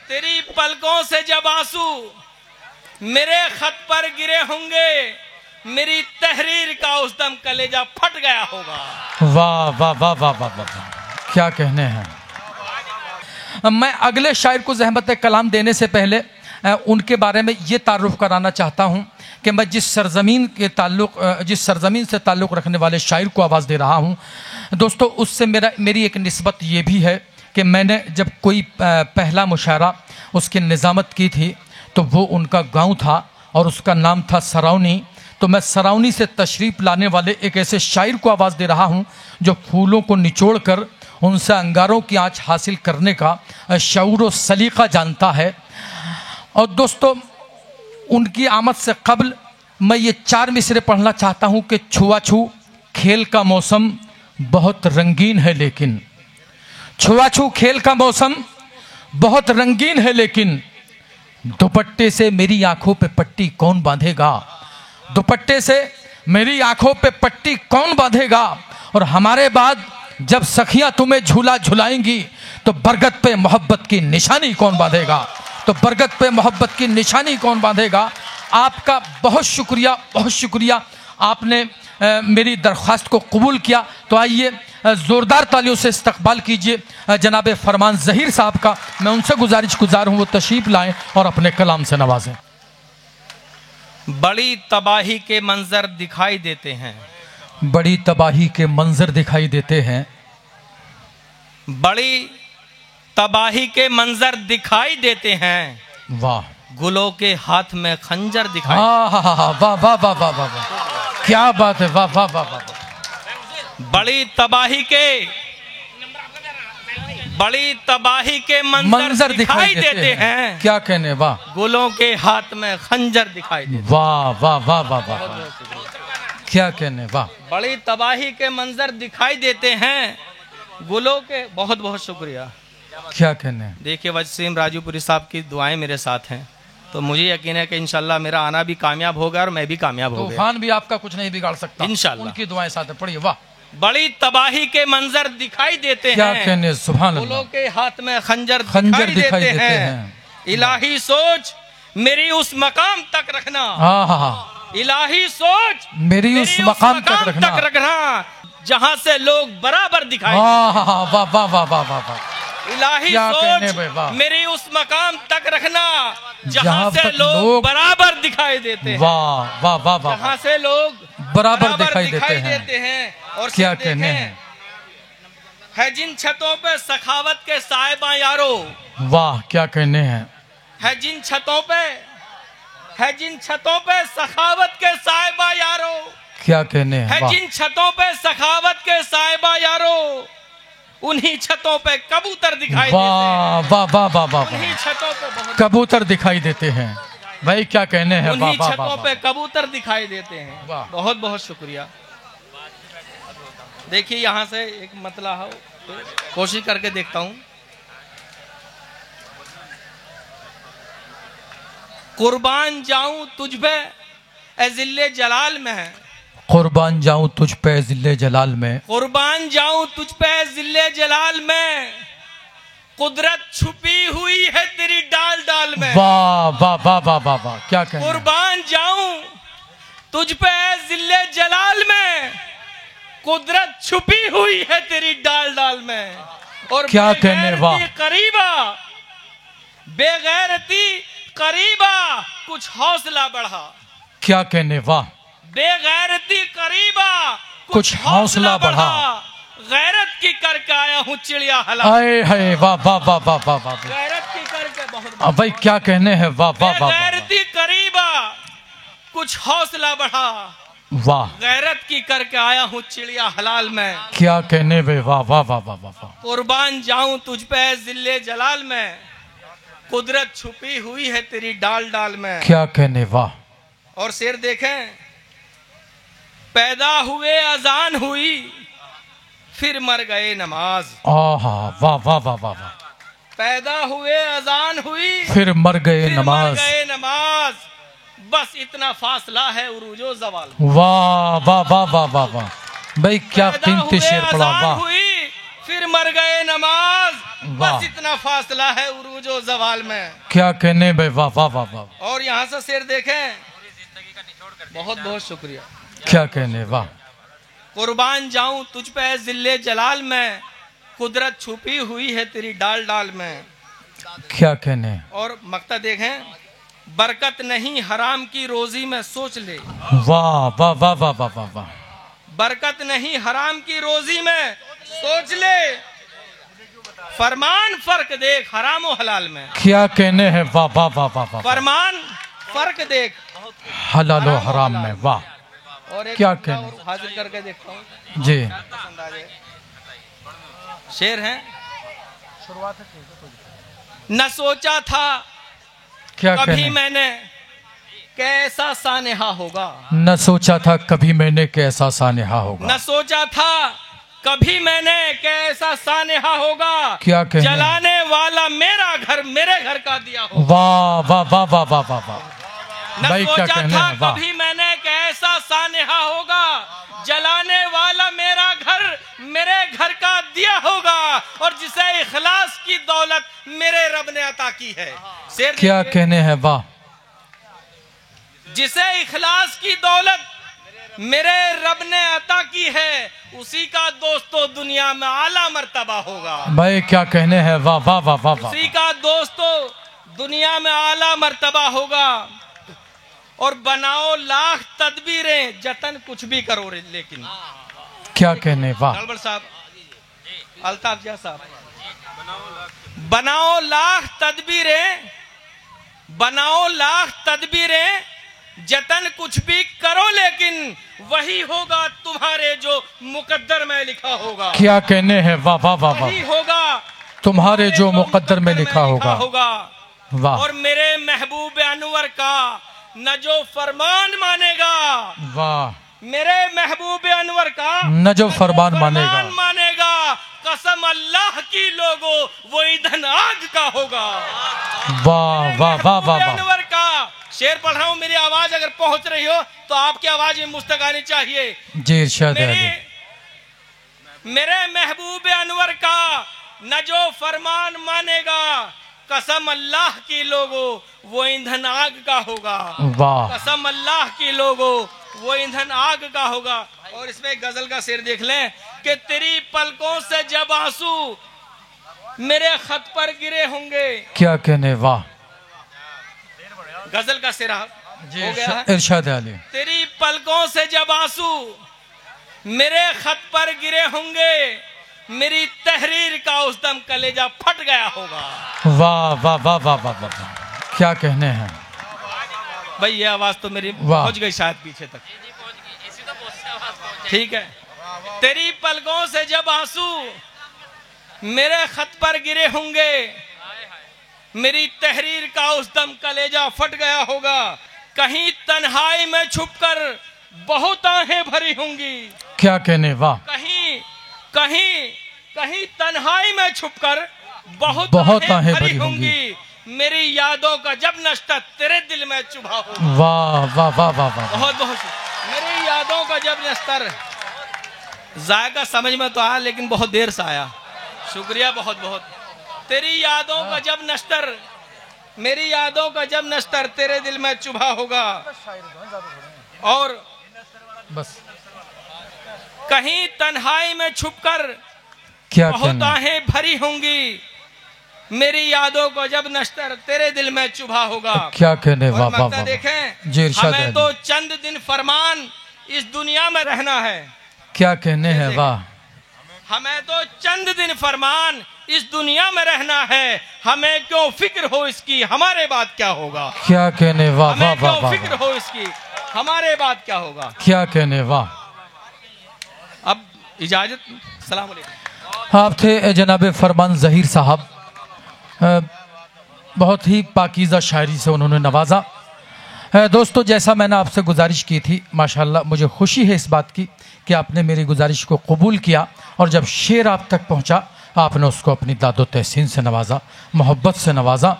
तेरी पलकों से जब आंसू मेरे खत पर गिरे होंगे, मेरी तहरीर का उस दम कलेजा फट गया होगा। वाह वाह वाह वाह वाह वाह, क्या कहने हैं। मैं अगले शायर को ज़हमत कलाम देने से पहले उनके बारे में ये तारुफ कराना चाहता हूँ कि मैं जिस सरजमीन से ताल्लुक़ रखने वाले शायर को आवाज़ दे रहा हूँ दोस्तों, उससे मेरी एक निस्बत ये भी है कि मैंने जब कोई पहला मुशायरा उसकी निज़ामत की थी तो वो उनका गांव था और उसका नाम था सराउनी। तो मैं सराउनी से तशरीफ़ लाने वाले एक ऐसे शायर को आवाज़ दे रहा हूँ जो फूलों को निचोड़ कर उनसे अंगारों की आँच हासिल करने का शऊर व सलीक़ा जानता है। और दोस्तों, उनकी आमद से कबल मैं ये 4 मिसरे पढ़ना चाहता हूँ कि छुआछू खेल का मौसम बहुत रंगीन है, लेकिन छुआछू खेल का मौसम बहुत रंगीन है, लेकिन दुपट्टे से मेरी आंखों पे पट्टी कौन बांधेगा, दुपट्टे से मेरी आंखों पे पट्टी कौन बांधेगा। और हमारे बाद जब सखियां तुम्हें झूला झुलाएंगी तो बरगद पे मोहब्बत की निशानी कौन बांधेगा, तो बरगद पे मोहब्बत की निशानी कौन बांधेगा। आपका बहुत शुक्रिया, बहुत शुक्रिया, आपने मेरी दरख्वास्त को कबूल किया। तो आइए ज़ोरदार तालियों से इस्तकबाल कीजिए जनाब फरमान ज़हीर साहब का। मैं उनसे गुजार हूँ वो तशरीफ़ लाएं और अपने कलाम से नवाजें। बड़ी तबाही के मंजर दिखाई देते हैं, बड़ी तबाही के मंजर दिखाई देते हैं, बड़ी तबाही के मंजर दिखाई देते हैं। वाह, गुलों के हाथ में खंजर दिखाई। वाह वाह वाह वाह वाह वाह वाह, क्या बात है, वाह वाह वाह वाह। बड़ी तबाही के मंजर दिखाई देते हैं। क्या कहने, वाह। गुलों के हाथ में खंजर दिखाई देते। वाह वाह वाह वाह वाह, क्या कहने, वाह। बड़ी तबाही के मंजर दिखाई देते हैं, गुलों के, बहुत बहुत शुक्रिया। क्या कहने। देखिए, वसीम राजूपुरी साहब की दुआएं मेरे साथ हैं, तो मुझे यकीन है कि इंशाल्लाह मेरा आना भी कामयाब होगा और मैं भी कामयाब होगा। तूफान भी आपका कुछ नहीं बिगाड़ सकता इंशाल्लाह। उनकी दुआएं साथ है, पढ़िए। वाह। बड़ी तबाही के मंजर दिखाई देते हैं, क्या कहने, सुभान अल्लाह। गुलों के हाथ में खंजर दिखाई देते हैं। इलाही सोच मेरी उस मकाम तक रखना, इलाही सोच मेरी उस मकाम तक रखना जहाँ से लोग बराबर दिखाई। वाह वाह वाह वाह वाह वाह। इलाही सोच मेरी उस मकाम तक रखना जहाँ से लोग बराबर दिखाई देते हैं। वाह वाह वाह वाह, जहाँ से लोग बराबर दिखाई देते हैं। और क्या कहने हैं। है जिन छतों पे सखावत के साहिबा यारो, वाह, क्या कहने हैं। है जिन छतों पे सखावत के साहिबा यारो, क्या कहने हैं। है जिन छतों पे सखावत के साहिबा यारो, उन्हीं छतों पे कबूतर दिखाई देते हैं। वाह वाह वाह वाह, उन्हीं छतों पे कबूतर दिखाई देते हैं। भाई क्या कहने हैं। उन्हीं छतों पे कबूतर दिखाई देते हैं। बहुत बहुत शुक्रिया। देखिए, यहाँ से एक मतला हो, कोशिश करके देखता हूँ। कुर्बान जाऊं तुझ पे ए जिल्ले जलाल में है, कुर्बान जाऊं तुझ पे जिल्ले जलाल में, कुर्बान जाऊं तुझ पे जिल्ले जलाल में, कुदरत छुपी हुई है तेरी डाल डाल में। वाह वाह वाह वाह वाह वाह, क्या कहना। कुर्बान जाऊं तुझ पे जिल्ले जलाल में, कुदरत छुपी हुई है तेरी डाल डाल में। और क्या कहने, वाह। करीबा बेगैरती करीबा कुछ हौसला बढ़ा, क्या कहने, वाह। बेगैरती करीबा कुछ हौसला बढ़ा, गैरत की करके आया हूँ चिड़िया हला। हाय हाय, वाह वाह वाह वाह वाह वाह, गैरत की करके बहुत। भाई क्या कहने हैं, वाह वाह वाह। गैरती करीबा कुछ हौसला बढ़ा, वाह। गैरत की करके आया हूँ चिड़िया हलाल में। क्या कहने वे, वाह वाह वाह वाह वाह। कुर्बान जाऊं तुझ पे जिल्ले जलाल में, कुदरत छुपी हुई है तेरी डाल डाल में। क्या कहने, वाह। और शेर देखें, पैदा हुए अजान हुई फिर मर गए नमाज। वाह वाह वाह वाह वाह। पैदा हुए अजान हुई फिर मर गए नमाज, नमाज, बस इतना फासला है उरूजो जवाल। वाह वाह वाह वाह वाह वाह, भाई क्या कीमती शेर पड़ा। वाह। हुई फिर मर गए नमाज, बस इतना फासला है उरूज और जवाल में। क्या कहने भाई, वाह वाह वाह वाह। और यहाँ से शेर देखें, बहुत बहुत शुक्रिया। क्या कहने, वाह। कुर्बान जाऊं तुझ पे जिल्ले जलाल में, कुदरत छुपी हुई है तेरी डाल डाल में। क्या कहने। और मक्ता देखें, बरकत नहीं हराम की रोजी में सोच ले। वाह वाह वाह वाह वाह वाह वाह। बरकत नहीं हराम की रोजी में सोच ले, फरमान फर्क देख हराम और हलाल में। क्या कहने हैं, वाह वाह वाह वाह वाह। फरमान फर्क देख हलाल और हराम में, वाह। और एक क्या कहने, हाजिर करके देखता हूँ जी। शेर है, शुरुआत है। न सोचा था क्या कभी कहने, मैंने कैसा सानेहा होगा। न सोचा था कभी मैंने कैसा सानेहा होगा। न सोचा था कभी मैंने कैसा सानेहा होगा। क्या कहने, जलाने वाला मेरा घर मेरे घर का दिया होगा। वाह वाह वाह वाह वाह वाह वाह। न भाई क्या सोचा कहने था हैं, वाह। कभी मैंने कैसा सानेहा होगा, जलाने वाला मेरा घर मेरे घर का दिया होगा। और जिसे इखलास की दौलत मेरे रब ने अता की है। शेर क्या कहने हैं, वाह। जिसे इखलास की दौलत मेरे रब ने अता की है, उसी का दोस्तों दुनिया में आला मर्तबा होगा। भाई क्या कहने हैं, वाह वाह वाह वाह वाह। उसी का दोस्तों दुनिया में आला मर्तबा होगा। और बनाओ लाख तदबीरें, जतन कुछ भी करो लेकिन। क्या कहने, वाह। गड़बड़ साहब, अल्ताफ जिया साहब, बनाओ लाख तदबीरें, बनाओ लाख तदबीरें, जतन कुछ भी करो लेकिन वही होगा तुम्हारे जो मुकद्दर में लिखा होगा। क्या कहने हैं, वाह वाह वाह वाह। वही होगा तुम्हारे जो मुकद्दर में लिखा होगा। वाह। और मेरे महबूब अनवर का न जो फरमान मानेगा, वाह। मेरे महबूब अनवर का न जो फरमान मानेगा, कसम अल्लाह की लोगो वो ईंधन आग का होगा। वाह वाह वाह वाह। अनवर का शेर पढ़ रहा हूँ, मेरी आवाज अगर पहुंच रही हो तो आपकी आवाज में मुस्तक आनी चाहिए। जी इरशाद है। मेरे महबूब अनवर का न जो फरमान मानेगा, कसम अल्लाह की लोगो वो ईंधन आग का होगा। वाह। कसम अल्लाह की लोगो वो ईंधन आग का होगा। और इसमें गजल का शेर देख लें कि तेरी पलकों से जब आंसू मेरे खत पर गिरे होंगे। क्या कहने, वाह। गजल का शेर जी इरशाद अली। तेरी पलकों से जब आंसू मेरे खत पर गिरे होंगे, मेरी तहरीर का उस दम कलेजा फट गया होगा। वाह वाह वाह वाह वाह वाह। क्या कहने हैं भाई, ये आवाज तो मेरी पहुंच गई शायद पीछे तक। ठीक है। तेरी पलकों से जब आंसू मेरे खत पर गिरे होंगे, मेरी तहरीर का उस दम कलेजा फट गया होगा। कहीं तन्हाई में छुपकर बहुत आहें भरी होंगी। क्या कहने, वाह। कहीं कहीं कहीं तन्हाई में छुपकर बहुत आहें भरी होंगी। मेरी यादों का जब नश्ता तेरे दिल में चुभा होगा। वाह वाह वाह वाह वाह। बहुत बहुत मेरी यादों का जब नस्तर, जायका समझ में तो आया लेकिन बहुत देर से आया। शुक्रिया बहुत बहुत। तेरी यादों का जब नश्तर, मेरी यादों का जब नश्तर तेरे दिल में चुभा होगा। और बस कहीं तन्हाई में छुपकर क्या बहुत आहें भरी होंगी। मेरी यादों को जब नश्तर तेरे दिल में चुभा होगा। क्या कहने, वाह वाह वाह। देखें, जी इरशाद हमें तो चंद दिन फरमान इस दुनिया में रहना है। क्या कहने हैं, वाह। हमें तो चंद दिन फरमान इस दुनिया में रहना है। हमें क्यों फिक्र हो इसकी, हमारे बाद क्या होगा। क्या कहने, वाह वाह वाह वाह। फिक्र हो इसकी, हमारे बाद क्या होगा। क्या कहने, वाह। अब इजाजत, सलाम अलैकुम। आप थे जनाब फरमान ज़हीर साहब। बहुत ही पाकीज़ा शायरी से उन्होंने नवाजा। दोस्तों, जैसा मैंने आपसे गुजारिश की थी, माशाल्लाह मुझे खुशी है इस बात की कि आपने मेरी गुजारिश को कबूल किया। और जब शेर आप तक पहुंचा, आपने उसको अपनी दादो तहसीन से नवाजा, मोहब्बत से नवाजा।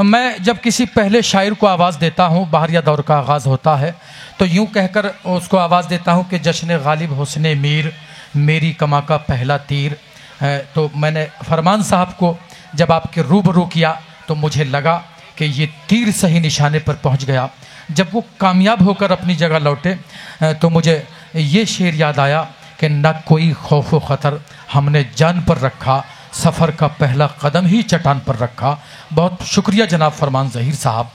मैं जब किसी पहले शायर को आवाज़ देता हूँ, बहरिया दौर का आगाज़ होता है, तो यूँ कहकर उसको आवाज़ देता हूँ कि जश्न गालिब हुस्ने मीर, मेरी कमा का पहला तीर, तो मैंने फरमान साहब को जब आपके रूबरू किया तो मुझे लगा कि ये तीर सही निशाने पर पहुंच गया। जब वो कामयाब होकर अपनी जगह लौटे तो मुझे ये शेर याद आया कि न कोई खौफ व ख़तर हमने जान पर रखा, सफ़र का पहला कदम ही चट्टान पर रखा। बहुत शुक्रिया जनाब फरमान ज़हीर साहब।